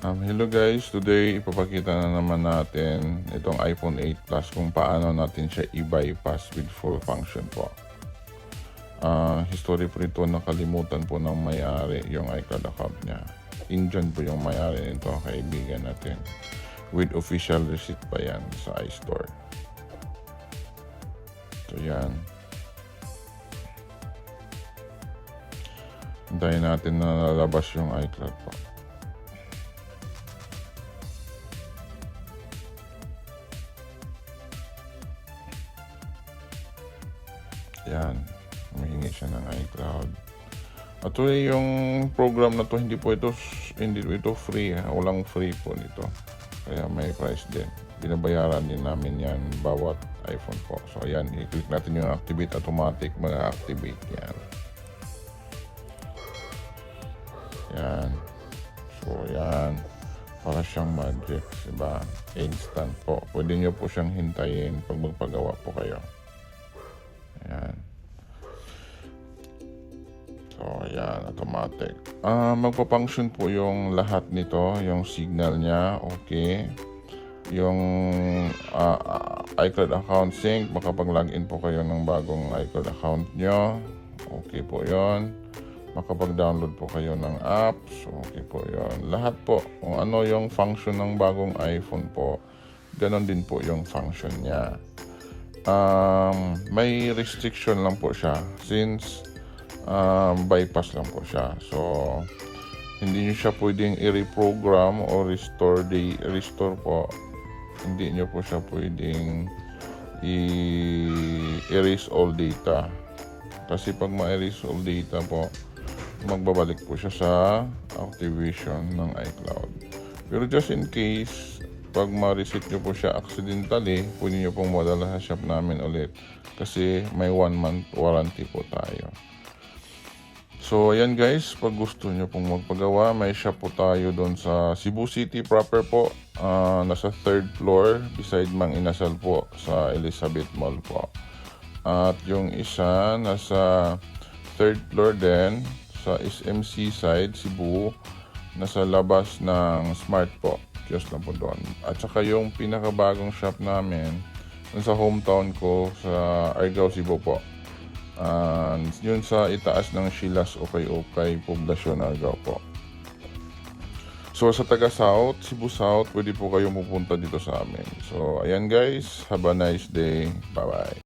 Hello guys, today ipapakita na naman natin itong iPhone 8 Plus kung paano natin siya i-bypass with full function po. History po nito, nakalimutan po ng may-ari yung iCloud account niya. Indian po yung may-ari nito, kaibigan natin. With official receipt pa yan sa iStore. So yan. Hintayin natin na lalabas yung iCloud po. Yan, humihingi siya ng iCloud. Actually, yung program na to hindi po ito free, ha? Walang free po nito. Kaya may price din. Binabayaran din namin yan bawat iPhone po. So ayan, i-click natin yung activate, automatic mag-activate yan. Yan. So yan, para siyang magic, diba? Instant po. Pwede nyo po siyang hintayin pag magpagawa po kayo. Ayan. So, ayan, automatic. Magpa-function po yung lahat nito, yung signal niya, okay. Yung iCloud account sync, makapag-login po kayo ng bagong iCloud account nyo, okay po yon. Makapag-download po kayo ng apps, okay po yon. Lahat po, kung ano yung function ng bagong iPhone po, ganon din po yung function niya. May restriction lang po siya since bypass lang po siya. So hindi nyo siya pwedeng i-reprogram o restore po. Hindi nyo po siya pwedeng i-erase all data. Kasi pag ma-erase all data po, magbabalik po siya sa activation ng iCloud. Pero just in case pag ma-reset nyo po siya accidentally, pwede nyo pong madala sa shop namin ulit kasi may 1 month warranty po tayo. So ayan guys, pag gusto nyo pong magpagawa, may shop po tayo doon sa Cebu City proper po. Nasa 3rd floor beside Mang Inasal po sa Elizabeth Mall po. At yung isa nasa 3rd floor din sa SM Seaside, Cebu, nasa labas ng Smart po. Just lang po doon. At saka yung pinakabagong shop namin sa hometown ko sa Argao, Cebu po. Yun sa itaas ng Silas Okay, Poblacion, Argao po. So sa taga South, Cebu South, pwede po kayong pupunta dito sa amin. So ayan guys, have a nice day. Bye bye.